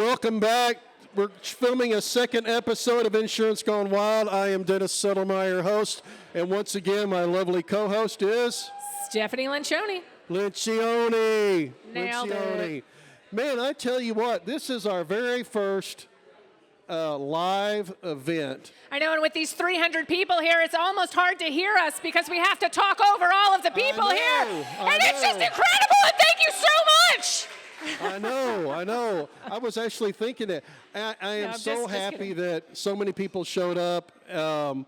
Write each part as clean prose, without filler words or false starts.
welcome back. We're filming a second episode of Insurance Gone Wild. I am Dennis Settlemyer, host, and once again, my lovely co-host is Stephanie Lencioni. Nailed it. Man, I tell you what, this is our very first live event. I know, and with these 300 people here, it's almost hard to hear us because we have to talk over all of the people here. And it's just incredible, and thank you so much. I know. I was actually thinking that. I am so happy that so many people showed up. I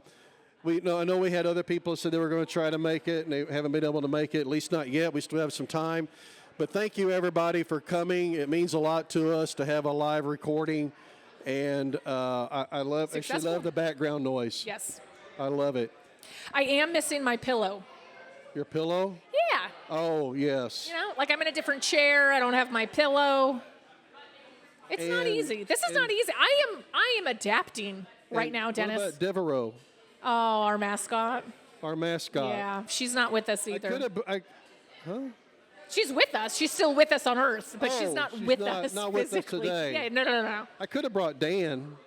know we had other people who said they were going to try to make it, and they haven't been able to make it, at least not yet. We still have some time. But thank you, everybody, for coming. It means a lot to us to have a live recording. And I actually love the background noise. Yes. I love it. I am missing my pillow. Your pillow? Yeah. Oh, yes. You know, like I'm in a different chair. I don't have my pillow. It's not easy. This is not easy. I am adapting right now, Dennis. What about Devereaux? Oh, our mascot. Our mascot. Yeah, she's not with us either. Huh? She's with us. She's still with us on Earth, but she's not with us not with us physically. today. Yeah, no. I could have brought Dan.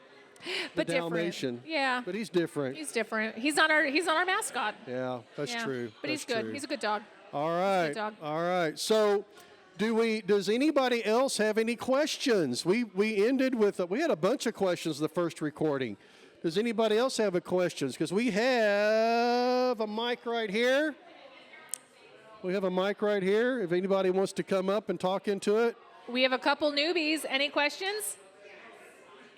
But Dalmatian. Yeah. But he's different. He's different. He's not our mascot. Yeah, that's true. But he's good. True. He's a good dog. All right. He's a good dog. All right. So does anybody else have any questions? We ended with we had a bunch of questions the first recording. Does anybody else have a questions? Because we have a mic right here. If anybody wants to come up and talk into it. We have a couple newbies. Any questions?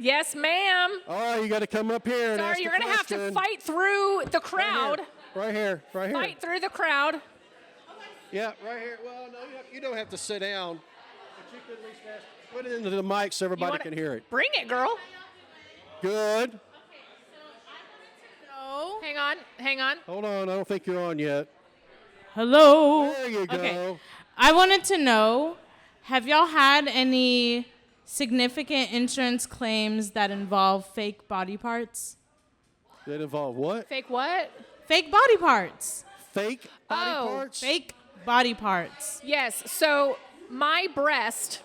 Yes, ma'am. All right, you got to come up here and ask Sorry, you're going to have to fight through the crowd. Right here. Fight through the crowd. Yeah, right here. Well, no, you don't have to sit down. But you can at least put it into the mic so everybody can hear it. Bring it, girl. Good. Hang on. Hold on, I don't think you're on yet. Hello. There you go. Okay. I wanted to know, have y'all had any significant insurance claims that involve fake body parts? That involve what? Fake what? Fake body parts. Fake body parts? Fake body parts. Yes. So my breast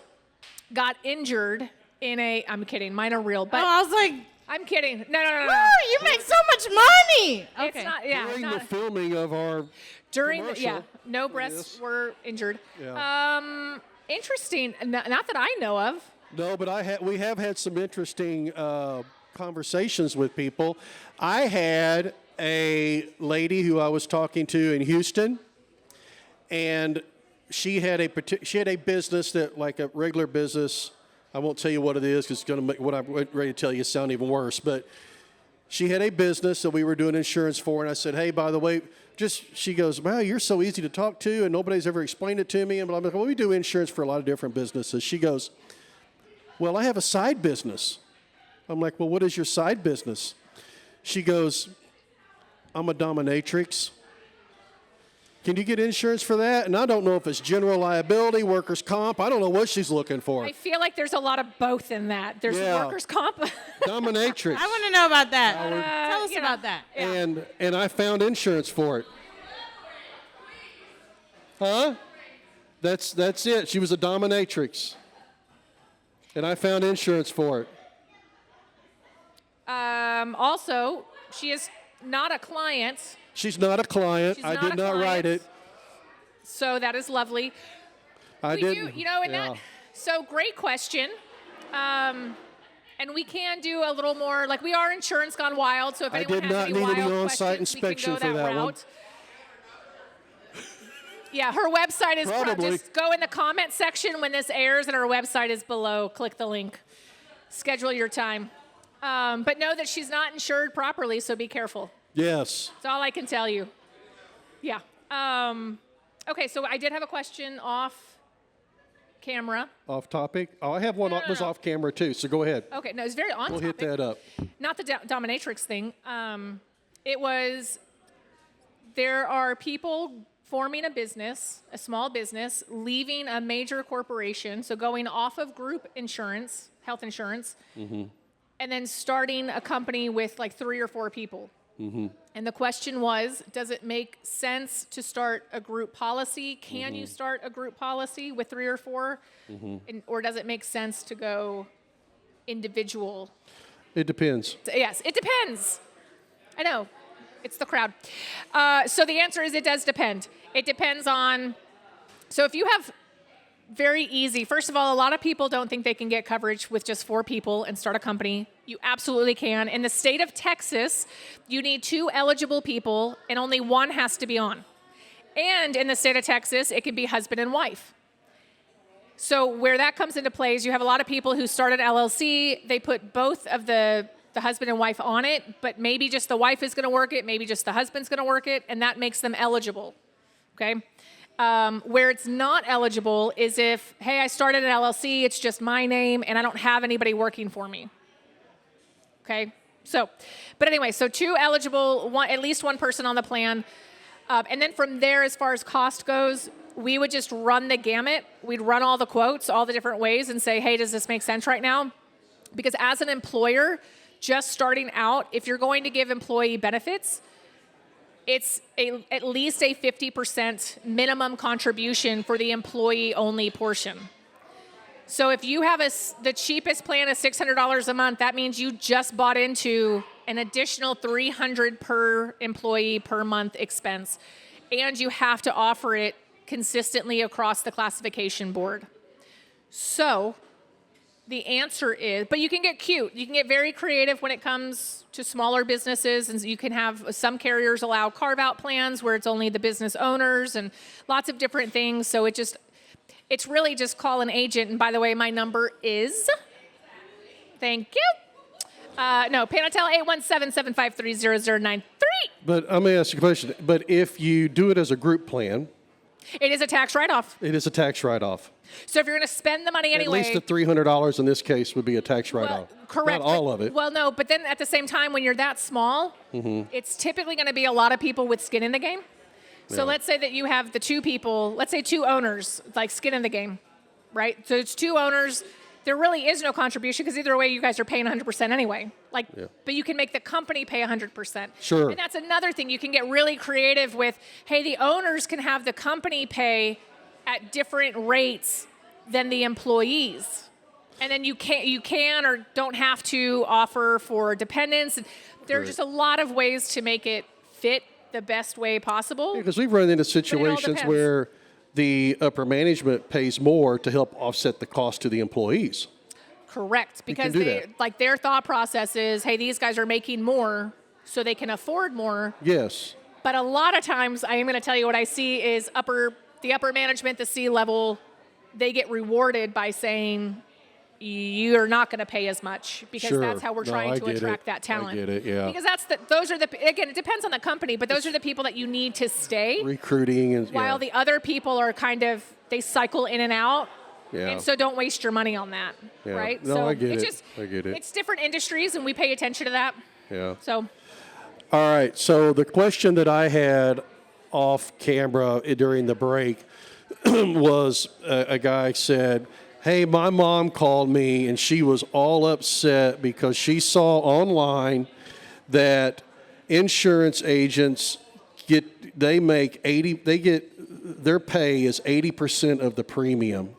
got injured in I'm kidding. Mine are real, but I was like, I'm kidding. No. Woo, you make so much money. Okay. It's not. Yeah. During the filming of our commercial, no breasts were injured. Yeah. Interesting. Not that I know of. No, but we have had some interesting conversations with people. I had a lady who I was talking to in Houston, and she had a business that, like a regular business. I won't tell you what it is because it's going to make what I'm ready to tell you sound even worse. But she had a business that we were doing insurance for, and I said, "Hey, by the way," she goes, "Wow, you're so easy to talk to, and nobody's ever explained it to me." And I'm like, "Well, we do insurance for a lot of different businesses." She goes, "Well, I have a side business." I'm like, "Well, what is your side business?" She goes, "I'm a dominatrix. Can you get insurance for that?" And I don't know if it's general liability, workers' comp. I don't know what she's looking for. I feel like there's a lot of both in that. There's workers' comp. Dominatrix. I want to know about that. Tell us about that. Yeah. And I found insurance for it. Huh? That's it. She was a dominatrix. And I found insurance for it. Also, she is not a client. She's not a client. I did not write it. So that is lovely. I didn't. So great question. And we can do a little more, like we are Insurance Gone Wild, so if anyone has any wild questions, we can go on-site inspection for that route. Yeah, her website is Probably. Just go in the comment section when this airs, and her website is below. Click the link. Schedule your time. But know that she's not insured properly, so be careful. Yes. That's all I can tell you. Yeah. Okay, so I did have a question off camera. Off topic? Oh, I have one that was off camera too, so go ahead. Okay, no, it's very on We'll topic. hit that up. Not the dominatrix thing. It was, there are people forming a business, a small business, leaving a major corporation, so going off of group insurance, health insurance, and then starting a company with like 3 or 4 people. And the question was, does it make sense to start a group policy? Can you start a group policy with 3 or 4? Or does it make sense to go individual? It depends. Yes, it depends. I know. It's the crowd. So the answer is it does depend. It depends on, so if you have very easy, first of all, a lot of people don't think they can get coverage with just 4 people and start a company. You absolutely can. In the state of Texas, you need 2 eligible people and only 1 has to be on. And in the state of Texas, it can be husband and wife. So where that comes into play is you have a lot of people who start an LLC, they put both of the husband and wife on it, but maybe just the wife is going to work it, maybe just the husband's going to work it, and that makes them eligible, okay? Where it's not eligible is if, hey, I started an LLC, it's just my name, and I don't have anybody working for me, okay? So, but anyway, so 2 eligible, at least 1 person on the plan, and then from there, as far as cost goes, we would just run the gamut. We'd run all the quotes, all the different ways, and say, hey, does this make sense right now? Because as an employer, just starting out, if you're going to give employee benefits, it's at least a 50% minimum contribution for the employee-only portion. So if you have the cheapest plan is $600 a month, that means you just bought into an additional $300 per employee per month expense, and you have to offer it consistently across the classification board. So the answer is, but you can get cute. You can get very creative when it comes to smaller businesses, and you can have, some carriers allow carve-out plans where it's only the business owners and lots of different things. So it's really just call an agent. And by the way, my number is, thank you. No, Panatel 817-753-0093. But I'm going to ask you a question. But if you do it as a group plan, it is a tax write-off. it is a tax write-off. So if you're going to spend the money anyway. At least the $300 in this case would be a tax write-off. Well, correct. Not all of it. Well, no, but then at the same time, when you're that small, it's typically going to be a lot of people with skin in the game. So let's say that you have the 2 people, let's say 2 owners, like skin in the game, right? So it's 2 owners. There really is no contribution because either way, you guys are paying 100% anyway. But you can make the company pay 100%. Sure. And that's another thing. You can get really creative with, hey, the owners can have the company pay at different rates than the employees. And then you can or don't have to offer for dependents. There are just a lot of ways to make it fit the best way possible. Because we've run into situations where the upper management pays more to help offset the cost to the employees. Correct, because their thought process is, hey, these guys are making more so they can afford more. Yes. But a lot of times, I am going to tell you what I see is the upper management, the C-level, they get rewarded by saying, you're not going to pay as much because that's how we're trying to attract that talent. I get it, yeah. Because again, it depends on the company, but those are the people that you need to stay. Recruiting and while the other people are they cycle in and out. Yeah. And so don't waste your money on that, right? No, so I get it. I get it. It's different industries, and we pay attention to that. Yeah. So. All right. So the question that I had off camera during the break was a guy said, hey, my mom called me and she was all upset because she saw online that insurance agents their pay is 80% of the premium.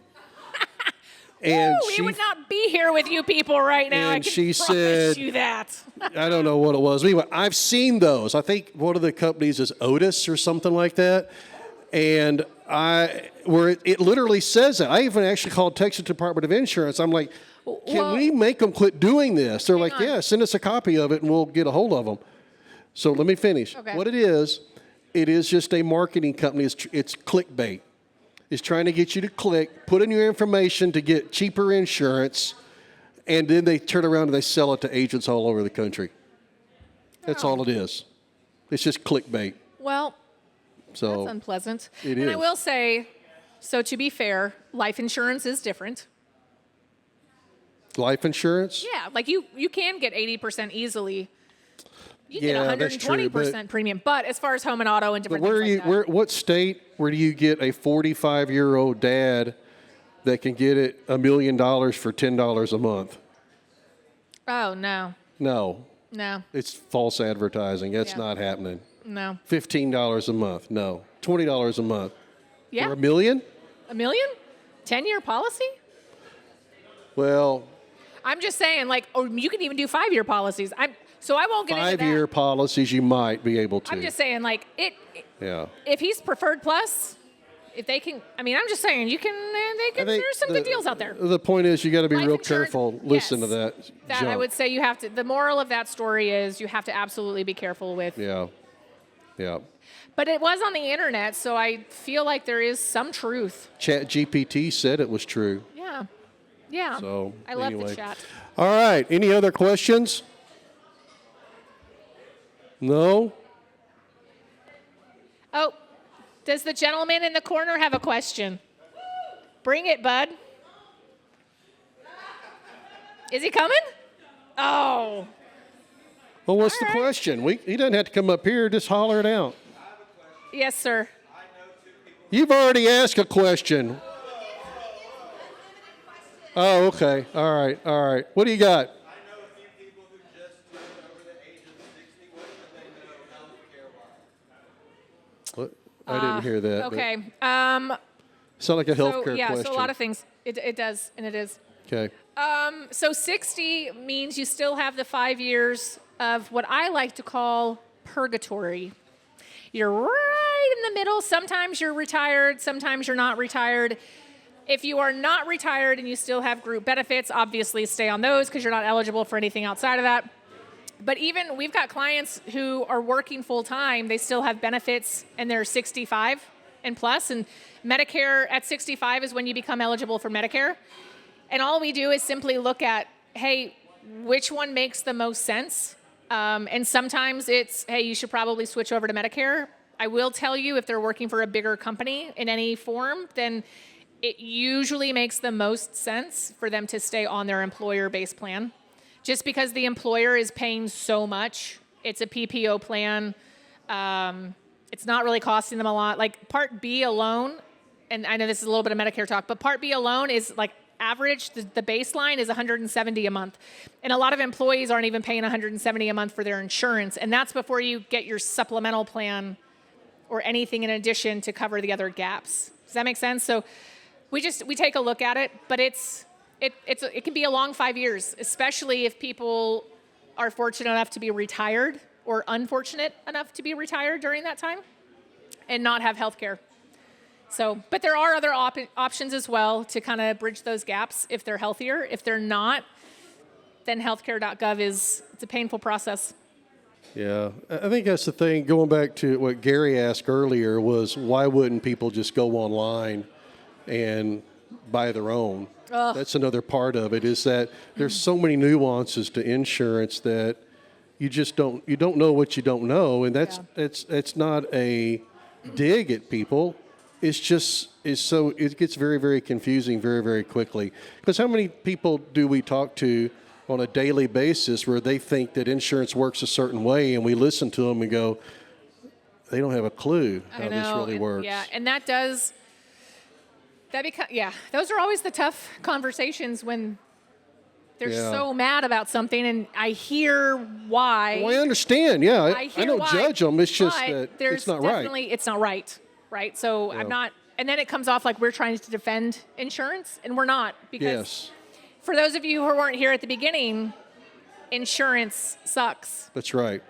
And we would not be here with you people right now. And I can she promise said, you that. I don't know what it was. Anyway, I've seen those. I think one of the companies is Otis or something like that. And it literally says that. I even actually called Texas Department of Insurance. I'm like, can we make them quit doing this? They're like, yeah, send us a copy of it and we'll get a hold of them. So let me finish. Okay. What it is just a marketing company. It's Clickbait. It's trying to get you to put in your information to get cheaper insurance, and then they turn around and they sell it to agents all over the country. That's all it is. It's just clickbait. Well, so that's unpleasant. It and is. I will say, so to be fair, life insurance is different. Life insurance? Yeah, like you can get 80% easily. You Yeah, get that's true, 120% premium. But as far as home and auto and different things like that. What state, where do you get a 45-year-old dad that can get it $1 million for $10 a month? Oh, no. No. No. It's false advertising. That's not happening. No. $15 a month. No. $20 a month. Yeah. For $1 million? $1 million? 10-year policy? Well, I'm just saying, like, or you can even do 5-year policies. So I won't get into that. 5-year policies, you might be able to. I'm just saying, like, Yeah. if he's preferred plus, if they can, I mean, I'm just saying, they can, there's some good deals out there. The point is, you got to be Life real insurance, careful. Listen to that. That junk. I would say the moral of that story is you have to absolutely be careful with. Yeah. Yeah. But it was on the internet, so I feel like there is some truth. Chat GPT said it was true. Yeah. Yeah. So, I love anyway. the chat. All right. Any other questions? No? Oh, does the gentleman in the corner have a question? Bring it, bud. Is he coming? Oh. Well, what's All the right. question? He doesn't have to come up here. Just holler it out. Yes, sir. You've already asked a question. Oh, okay. All right. All right. What do you got? I know a few people who just turned over the age of 60. What should they know healthcare-wise? What? I didn't hear that. Okay. Sound like a healthcare yeah, question. so a lot of things. It does, and it is. Okay. So 60 means you still have the 5 years of what I like to call purgatory. You're right in the middle. Sometimes you're retired, sometimes you're not retired. If you are not retired and you still have group benefits, obviously stay on those because you're not eligible for anything outside of that. But even we've got clients who are working full time, they still have benefits and they're 65 and plus. And Medicare at 65 is when you become eligible for Medicare. And all we do is simply look at, hey, which one makes the most sense? And sometimes it's, hey, you should probably switch over to Medicare. I will tell you, if they're working for a bigger company in any form, then it usually makes the most sense for them to stay on their employer-based plan. Just because the employer is paying so much, it's a PPO plan. It's not really costing them a lot. Like Part B alone, and I know this is a little bit of Medicare talk, but Part B alone is like average, the baseline is $170 a month. And a lot of employees aren't even paying $170 a month for their insurance. And that's before you get your supplemental plan or anything in addition to cover the other gaps. Does that make sense? So we take a look at it, but it can be a long 5 years, especially if people are fortunate enough to be retired or unfortunate enough to be retired during that time and not have health care. So, but there are other options as well to kind of bridge those gaps if they're healthier. If they're not, then healthcare.gov it's a painful process. Yeah, I think that's the thing. Going back to what Gary asked earlier was, why wouldn't people just go online and buy their own? That's another part of it, is that there's so many nuances to insurance that you don't know what you don't know. And it's not a dig at people. It gets very, very confusing very, very quickly. Because how many people do we talk to on a daily basis where they think that insurance works a certain way, and we listen to them and go, they don't have a clue how this really works. Yeah, and those are always the tough conversations when they're so mad about something, and I hear why. Well, I understand. Yeah, I don't why, judge them. It's just that it's not right. It's not right. Right? So I'm not, and then it comes off like we're trying to defend insurance, and we're not. Because for those of you who weren't here at the beginning, insurance sucks. That's right.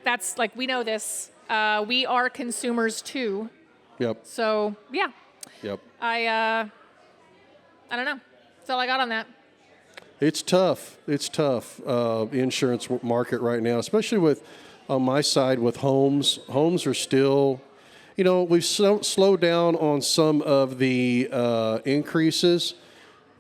That's like, we know this. We are consumers too. Yep. So, yeah. Yep. I don't know. That's all I got on that. It's tough. It's tough, insurance market right now, especially on my side with homes. Homes are still... we've slowed down on some of the increases,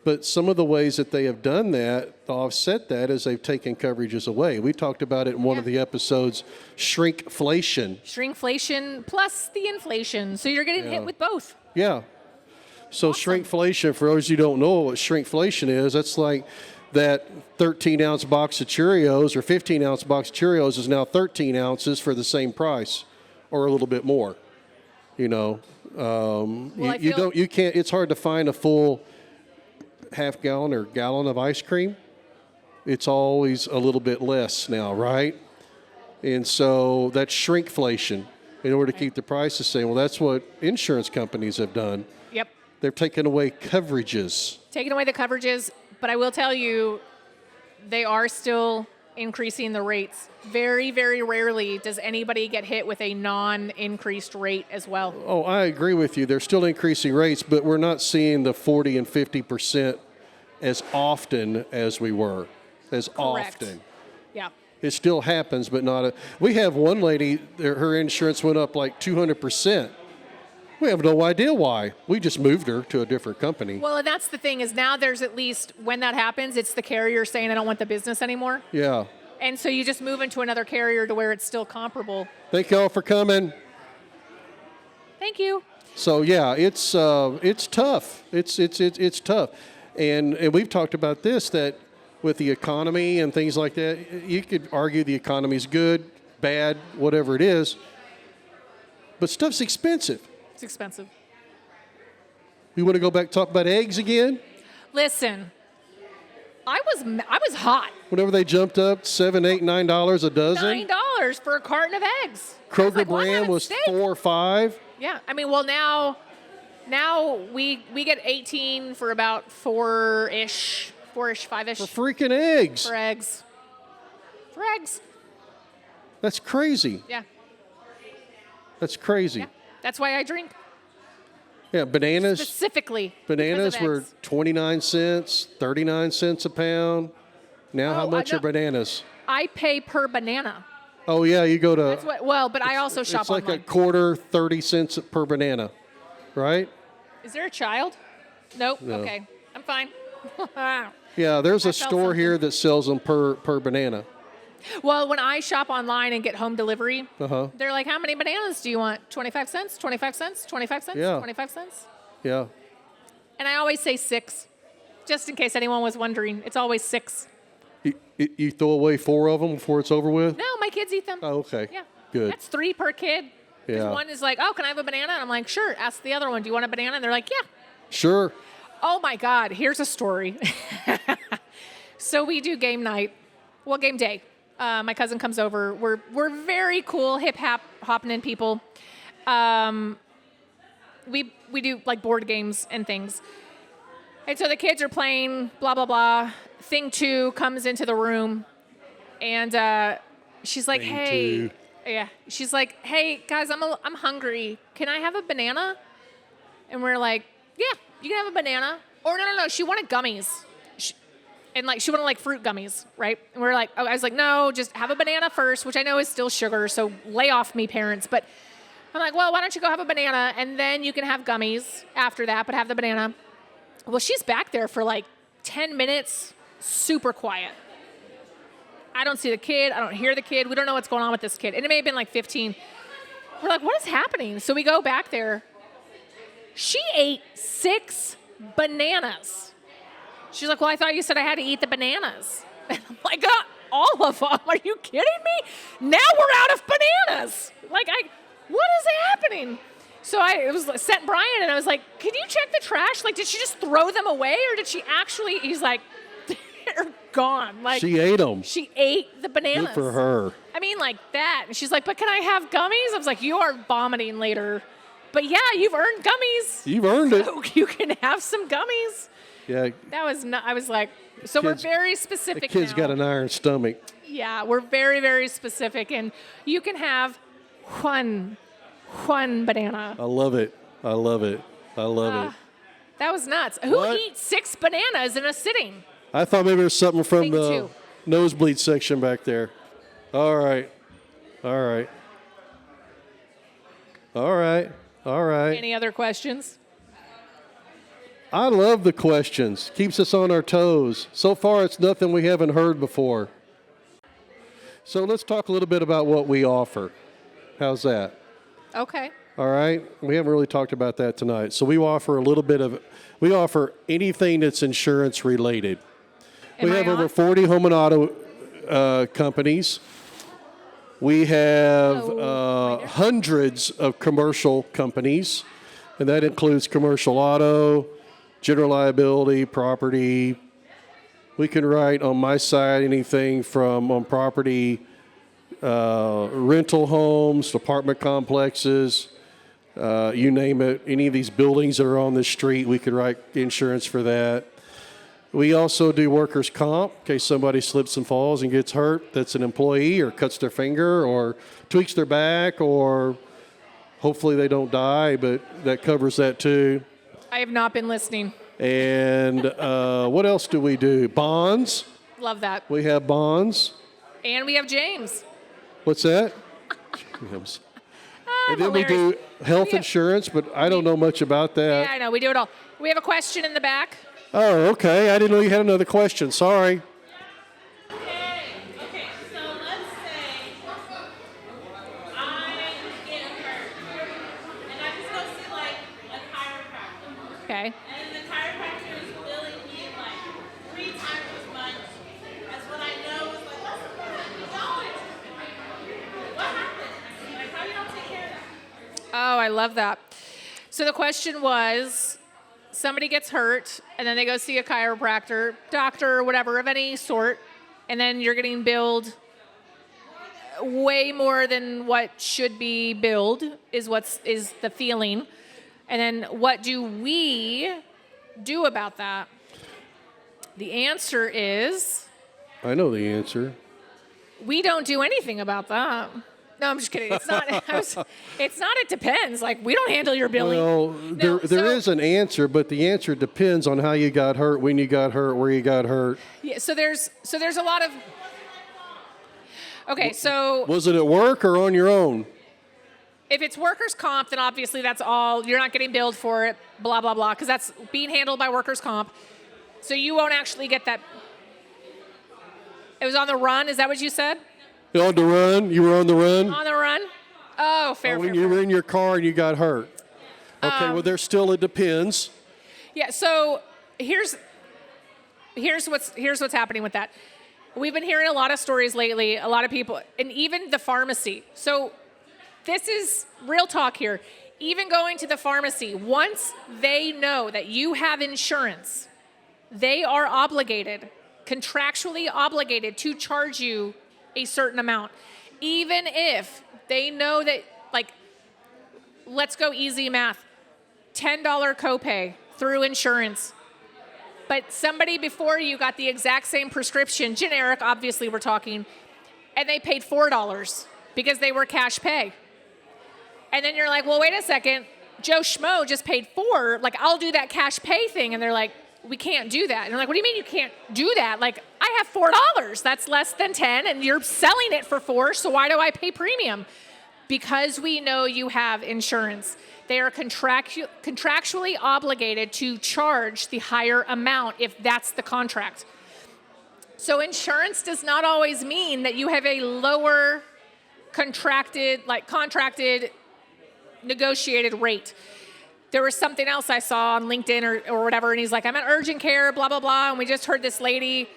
but some of the ways that they have done that to offset that is they've taken coverages away. We talked about it in one of the episodes, shrinkflation. Shrinkflation plus the inflation. So you're getting hit with both. Yeah. So shrinkflation, for those who don't know what shrinkflation is, that's like that 13-ounce box of Cheerios or 15-ounce box of Cheerios is now 13 ounces for the same price or a little bit more. You can't, it's hard to find a full half gallon or gallon of ice cream. It's always a little bit less now, right? And so that's shrinkflation in order to keep the price the same. Well, that's what insurance companies have done. Yep. They've taken away coverages. Taking away the coverages, but I will tell you, they are still increasing the rates. Very, very rarely does anybody get hit with a non-increased rate as well. Oh, I agree with you. They're still increasing rates, but we're not seeing the 40 and 50% as often as we were. As Correct. often. Yeah. It still happens, but not. We have one lady, her insurance went up like 200%. We have no idea why. We just moved her to a different company. Well, and that's the thing is now there's at least, when that happens, it's the carrier saying, I don't want the business anymore. Yeah. And so you just move into another carrier to where it's still comparable. Thank y'all for coming. Thank you. So yeah, it's tough. It's tough, and we've talked about this, that with the economy and things like that, you could argue the economy's good, bad, whatever it is, but stuff's expensive. It's expensive. We want to go back and talk about eggs again? Listen, I was hot. Whenever they jumped up $7, $8, $9 a dozen. $9 for a carton of eggs. I was Kroger like, why not brand have was steak? $4 or $5. Yeah, I mean, well now we get 18 for about 4-ish, 5-ish For freaking eggs. for eggs. For eggs. That's crazy. Yeah. That's crazy. Yeah. That's why I drink Yeah, bananas. specifically. Bananas because of were eggs. 29 cents, 39 cents a pound. Now how Oh, much no. are bananas? I pay per banana. Oh yeah, you go to That's what. Well, but I also shop it's like online. a quarter, 30 cents per banana, right? Is there a child? Nope. No. Okay, I'm fine. Yeah, there's I a felt store something. here that sells them per banana. Well, when I shop online and get home delivery, Uh-huh. they're like, "How many bananas do you want? 25 cents? 25 cents? 25 cents? Yeah. 25 cents?" Yeah. And I always say 6, just in case anyone was wondering. It's always 6. You throw away 4 of them before it's over with? No, my kids eat them. Oh, okay. Yeah. Good. That's 3 per kid. 'Cause Yeah. one is like, "Oh, can I have a banana?" And I'm like, "Sure." Ask the other one, "Do you want a banana?" And they're like, "Yeah." Sure. Oh my God, here's a story. So we do game night, well, game day. My cousin comes over. We're very cool, hip hop hopping people. We do like board games and things. And so the kids are playing, blah blah blah. Thing 2 comes into the room, and she's like, Thing "Hey, 2. yeah." She's like, "Hey guys, I'm hungry. Can I have a banana?" And we're like, "Yeah, you can have a banana." Or no. She wanted gummies. She wanted like fruit gummies, right? And we're like, I was like, "No, just have a banana first," which I know is still sugar, so lay off me, parents. But I'm like, "Well, why don't you go have a banana and then you can have gummies after that, but have the banana." Well, she's back there for like 10 minutes, super quiet. I don't see the kid. I don't hear the kid. We don't know what's going on with this kid. And it may have been like 15. We're like, "What is happening?" So we go back there. She ate 6 bananas. She's like, "Well, I thought you said I had to eat the bananas." And I'm like, "All of them? Are you kidding me? Now we're out of bananas." Like, what is happening? So I sent Brian, and I was like, "Can you check the trash? Like, did she just throw them away, or did she actually?" He's like, "They're gone." Like, She ate them. she ate the bananas. Good for her. I mean, like that. And she's like, "But can I have gummies?" I was like, "You are vomiting later. But yeah, you've earned gummies. You've earned it. So you can have some gummies." Yeah. That was not, I was like, so we're Kids- very The specific kid's now. got an iron stomach. Yeah, we're very, very specific. And you can have one banana. I love it. I love it. I love it. That was nuts. Who What? eats 6 bananas in a sitting? I thought maybe there's something from Thing the 2. nosebleed section back there. All right. All right. All right. All right. Any other questions? I love the questions. Keeps us on our toes. So far, it's nothing we haven't heard before. So let's talk a little bit about what we offer. How's that? Okay. All right. We haven't really talked about that tonight. So we offer we offer anything that's insurance related. Am we I have over on? 40 home and auto companies. We have Hello. hundreds of commercial companies, and that includes commercial auto, general liability, property. We can write on my side anything from on property, rental homes, apartment complexes, you name it. Any of these buildings that are on the street, we could write insurance for that. We also do workers' comp in case somebody slips and falls and gets hurt that's an employee or cuts their finger or tweaks their back or hopefully they don't die, but that covers that too. I have not been listening. And what else do we do? Bonds. Love that. We have bonds. And we have James. What's that? James. And then we hilarious. do health Yeah. insurance, but I don't know much about that. Yeah, I know. We do it all. We have a question in the back. Oh, okay. I didn't know you had another question. Sorry. Okay, so let's say I get hurt and I just go see like a chiropractor. Okay. And the chiropractor is billing me like 3 times as much as what I know is like less than $50. What happened? Like how you don't take care of that? Oh, I love that. So the question was, somebody gets hurt, and then they go see a chiropractor, doctor, whatever, of any sort, and then you're getting billed way more than what should be billed, is the feeling. And then what do we do about that? The answer is I know the answer. we don't do anything about that. No, I'm just kidding. It's not. It's not. It depends. Like we don't handle your billing. Well, No, there is an answer, but the answer depends on how you got hurt, when you got hurt, where you got hurt. Yeah. So there's a lot of. Okay, so Was it at work or on your own? if it's workers' comp, then obviously that's all. You're not getting billed for it. Blah blah blah, because that's being handled by workers' comp. So you won't actually get that. It was on the run. Is that what you said? On the run? You were on the run? On the run? Oh, fair. When fair, you fair. were in your car and you got hurt. Okay, well, there's still a depends. Yeah, so here's what's happening with that. We've been hearing a lot of stories lately, a lot of people, and even the pharmacy. So this is real talk here. Even going to the pharmacy, once they know that you have insurance, they are obligated, contractually obligated to charge you a certain amount. Even if they know that, like, let's go easy math, $10 copay through insurance. But somebody before you got the exact same prescription, generic, obviously we're talking, and they paid $4 because they were cash pay. And then you're like, well, wait a second, Joe Schmo just paid $4, like I'll do that cash pay thing. And they're like, we can't do that. And they're like, what do you mean you can't do that? Like, I have $4, that's less than 10, and you're selling it for $4, so why do I pay premium? Because we know you have insurance. They are contractually obligated to charge the higher amount if that's the contract. So insurance does not always mean that you have a lower contracted negotiated rate. There was something else I saw on LinkedIn or whatever, and he's like, I'm at urgent care, blah, blah, blah, and we just heard this lady,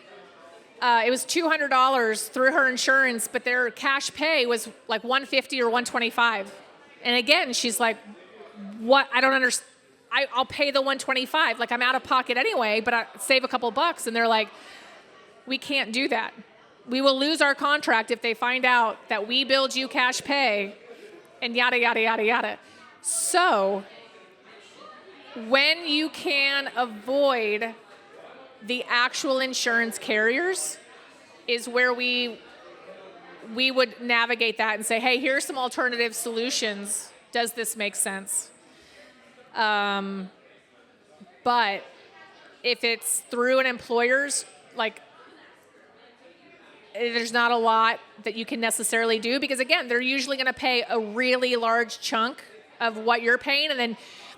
it was $200 through her insurance, but their cash pay was like $150 or $125. And again, she's like, what? I don't understand. I'll pay the $125. Like, I'm out of pocket anyway, but I save a couple bucks. And they're like, we can't do that. We will lose our contract if they find out that we billed you cash pay and yada, yada, yada, yada. So when you can avoid the actual insurance carriers is where we would navigate that and say, hey, here's some alternative solutions. Does this make sense? But if it's through an employer's, like, there's not a lot that you can necessarily do because, again, they're usually going to pay a really large chunk of what you're paying, and then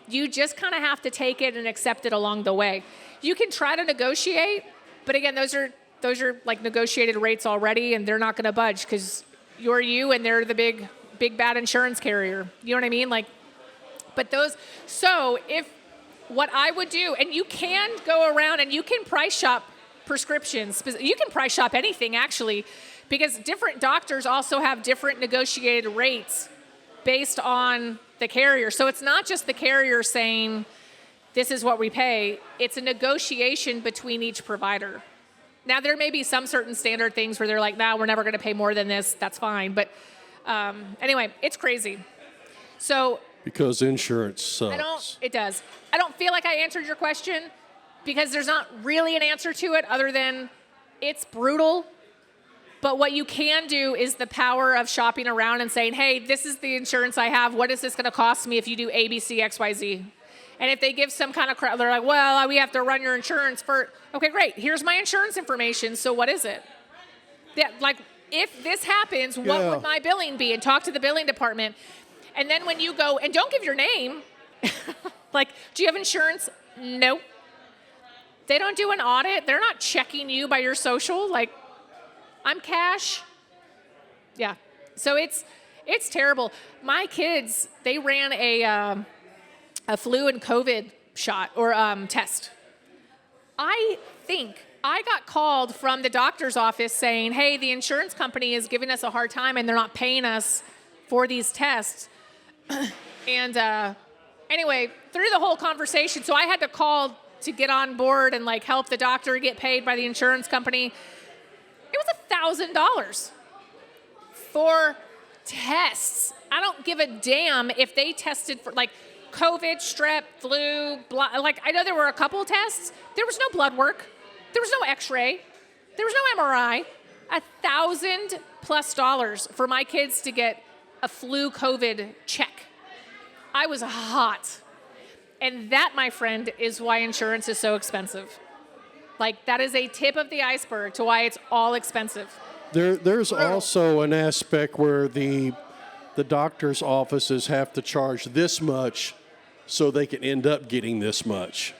you just kind of have to take it and accept it along the way. You can try to negotiate, but again, those are like negotiated rates already, and they're not going to budge because you're you and they're the big bad insurance carrier. You know what I mean? Like, but those. So if what I would do, and you can go around and you can price shop prescriptions. You can price shop anything actually, because different doctors also have different negotiated rates based on the carrier. So it's not just the carrier saying, this is what we pay. It's a negotiation between each provider. Now, there may be some certain standard things where they're like, nah, we're never going to pay more than this. That's fine. But anyway, it's crazy. So Because insurance sucks. it does. I don't feel like I answered your question, because there's not really an answer to it other than it's brutal. But what you can do is the power of shopping around and saying, hey, this is the insurance I have. What is this going to cost me if you do A, B, C, X, Y, Z? And if they give some kind of crap, they're like, well, we have to run your insurance for, okay, great. Here's my insurance information. So what is it? Like, if this happens, what would my billing be? And talk to the billing department. And then when you go, and don't give your name. Like, do you have insurance? No. They don't do an audit. They're not checking you by your social. Like, I'm cash. Yeah. So it's terrible. My kids, they ran a flu and COVID shot or test. I think I got called from the doctor's office saying, hey, the insurance company is giving us a hard time and they're not paying us for these tests. And anyway, through the whole conversation, so I had to call to get on board and like help the doctor get paid by the insurance company. It was $1,000 for tests. I don't give a damn if they tested for like COVID, strep, flu, like I know there were a couple of tests. There was no blood work. There was no x-ray. There was no MRI. $1,000+ for my kids to get a flu COVID check. I was hot. And that, my friend, is why insurance is so expensive. Like, that is a tip of the iceberg to why it's all expensive. There's also an aspect where the doctor's offices have to charge this much so they can end up getting this much.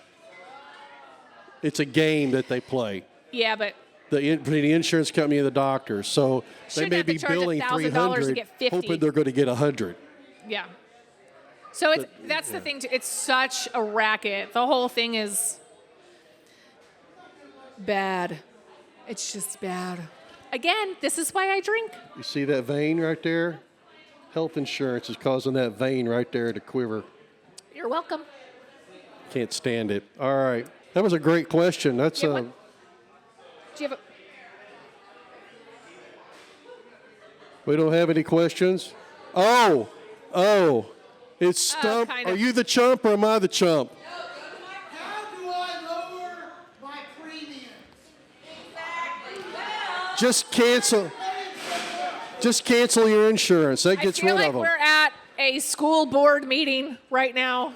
It's a game that they play. Yeah, but The insurance company and the doctor. So they shouldn't may have to be charge billing $1,000 to $300, get 50. hoping they're going to get $100. yeah. So that's the thing. It's such a racket. The whole thing is bad. It's just bad. Again, this is why I drink. You see that vein right there? Health insurance is causing that vein right there to quiver. You're welcome. Can't stand it. All right. That was a great question. That's Do you have We don't have any questions? Oh. It's Stump. kind Are of. you the chump or am I the chump? How do I lower my premiums? Just cancel your insurance. That gets I feel rid like of them. we're at a school board meeting right now,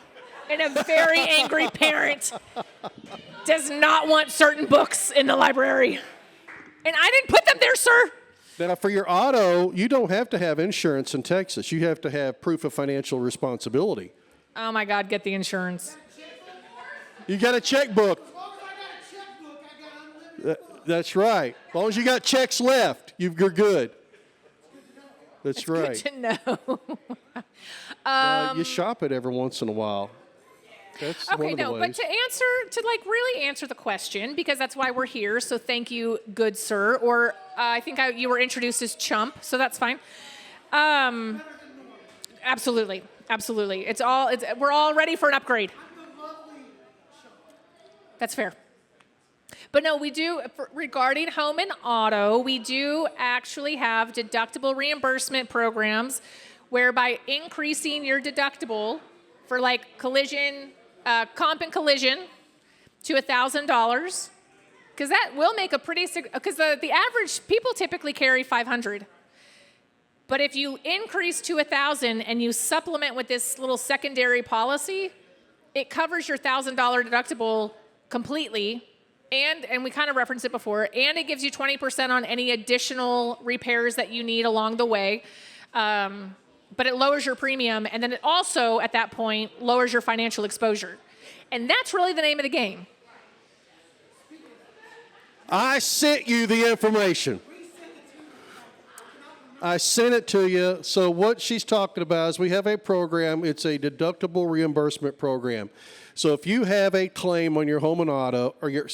and a very angry parent does not want certain books in the library. And I didn't put them there, sir. Now, for your auto, you don't have to have insurance in Texas. You have to have proof of financial responsibility. Oh my God, get the insurance. You got a checkbook. As long as I got a checkbook, I got unlimited. That's right. As long as you got checks left, you're good. That's right. Good to know. You shop it every once in a while. That's one Okay, of the no, ways. but to really answer the question, because that's why we're here. So thank you, good sir. Or I think you were introduced as chump, so that's fine. Absolutely. We're all ready for an upgrade. That's fair. But no, we do, regarding home and auto, we do actually have deductible reimbursement programs whereby increasing your deductible for like collision, comp and collision to $1,000, because that will make a pretty, because the average, people typically carry $500. But if you increase to $1,000 and you supplement with this little secondary policy, it covers your $1,000 deductible completely. And we kind of referenced it before, and it gives you 20% on any additional repairs that you need along the way. But it lowers your premium, and then it also, at that point, lowers your financial exposure. And that's really the name of the game. I sent you the information. I sent it to you. So what she's talking about is we have a program. It's a deductible reimbursement program. So if you have a claim on your home and auto, or your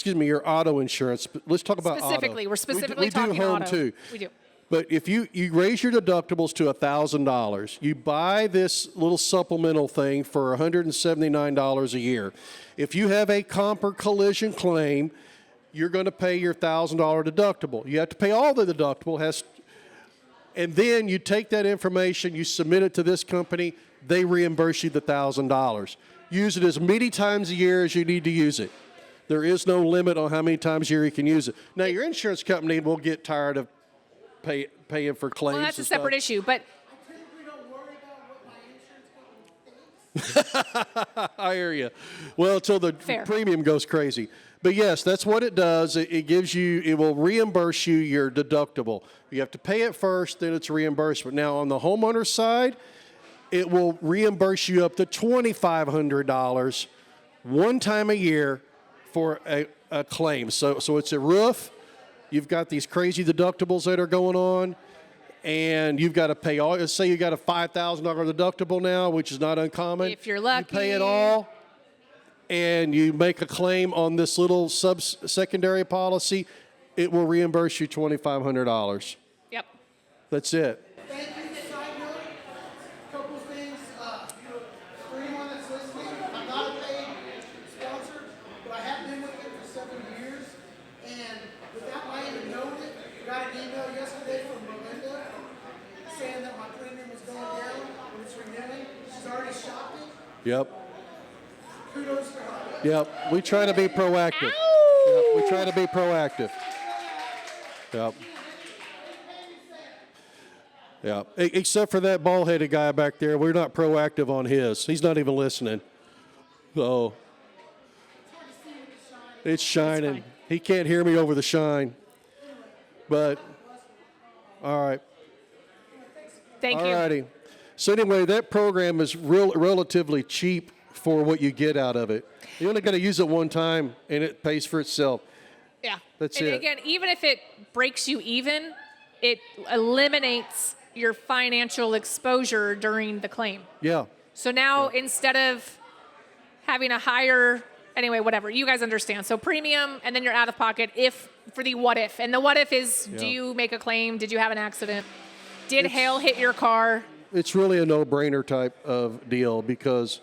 auto insurance, let's talk about Specifically, auto. we're specifically we talking do home auto. too. We do. But if you raise your deductibles to $1,000, you buy this little supplemental thing for $179 a year. If you have a comp or collision claim, you're going to pay your $1,000 deductible. You have to pay all the deductible. And then you take that information, you submit it to this company, they reimburse you the $1,000. Use it as many times a year as you need to use it. There is no limit on how many times a year you can use it. Now, your insurance company will get tired of paying for claims. Well, that's a and separate stuff. issue, but I typically don't worry about what my insurance company thinks. I hear you. Well, until the Fair. premium goes crazy. But yes, that's what it does. It gives you, it will reimburse you your deductible. You have to pay it first, then it's reimbursement. Now, on the homeowner side, it will reimburse you up to $2,500 one time a year for a claim. So it's a roof. You've got these crazy deductibles that are going on, and you've got to pay all. Let's say you got a $5,000 deductible now, which is not uncommon. if you're lucky. You pay it all, and you make a claim on this little secondary policy, it will reimburse you $2,500. Yep. That's it. Thank you. Side note, couple things. For anyone that's listening, I'm not a paid sponsor, but I have been with it for 7 years. And without my even knowing it, got an email yesterday from Melinda saying that my premium was going down when it's renewing. She's already shopped it. Yep. Kudos to her. Yep. We try to be proactive. Ow! Yep. We try to be proactive. Yep. Yeah, except for that bald-headed guy back there, we're not proactive on his. He's not even listening. So it's shining. fine. He can't hear me over the shine. But all right, Thank all you. righty. So anyway, that program is relatively cheap for what you get out of it. You only got to use it one time, and it pays for itself. Yeah. That's and it. again, even if it breaks you even, it eliminates your financial exposure during the claim. Yeah. So now instead of having a higher, anyway, whatever, you guys understand. So premium, and then you're out of pocket if for the what if. And the what if is, do Yeah. you make a claim? Did you have an accident? Did hail hit your car? It's really a no-brainer type of deal because,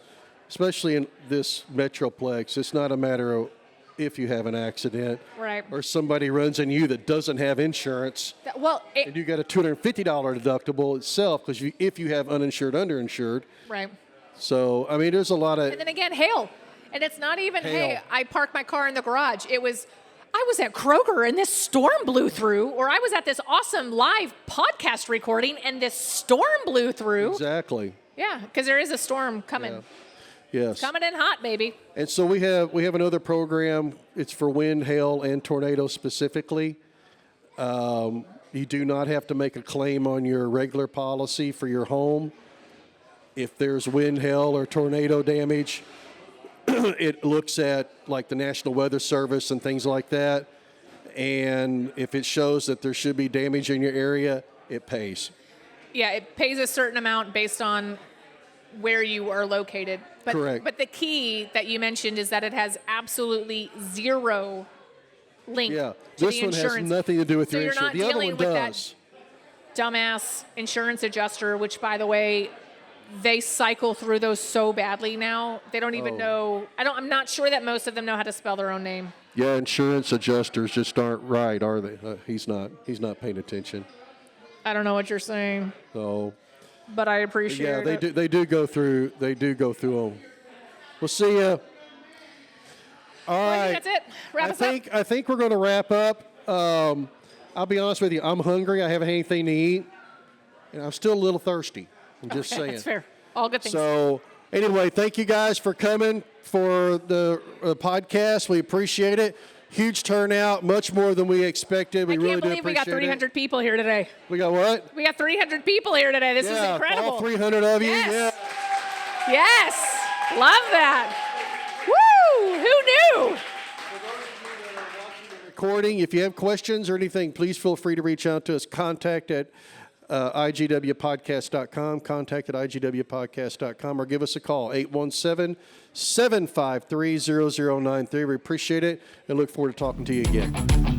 especially in this metroplex, it's not a matter of if you have an accident Right. or somebody runs into you that doesn't have insurance Well, and you got a $250 deductible itself because if you have uninsured, underinsured. right. So, I mean, there's a lot of... And then again, hail. And it's not even, hey, Hail. I parked my car in the garage. It was, I was at Kroger and this storm blew through, or I was at this awesome live podcast recording and this storm blew through. Exactly. Yeah, because there is a storm coming. Yeah. Yes. Coming in hot, baby. And so we have another program. It's for wind, hail, and tornado specifically. You do not have to make a claim on your regular policy for your home. If there's wind, hail, or tornado damage, it looks at like the National Weather Service and things like that. And if it shows that there should be damage in your area, it pays. Yeah, it pays a certain amount based on where you are located. But, Correct. But the key that you mentioned is that it has absolutely zero link Yeah, to this the one insurance. has nothing to do with So your you're insurance. not The other dealing one with does. that dumbass insurance adjuster, which, by the way, they cycle through those so badly now. They don't Oh. even know. I'm not sure that most of them know how to spell their own name. Yeah, insurance adjusters just aren't right, are they? He's not paying attention. I don't know what you're saying, So but I appreciate yeah, it. they do go through them. We'll see you. All Well, I right. think that's it. Wrap us up. I think we're going to wrap up. I'll be honest with you. I'm hungry. I haven't had anything to eat, and I'm still a little thirsty. I'm just saying. That's fair. All good things. So anyway, thank you guys for coming for the podcast. We appreciate it. Huge turnout, much more than we expected. We I really can't do believe we got appreciate 300 people here today. it. We got what? We got 300 people here today. This is Yeah, incredible. all 300 of you. Yes. Yeah. Yes. Love that. Woo! Who knew? Recording. If you have questions or anything, please feel free to reach out to us. Contact at igwpodcast.com, contact at igwpodcast.com, or give us a call, 817-753-0093. We appreciate it and look forward to talking to you again.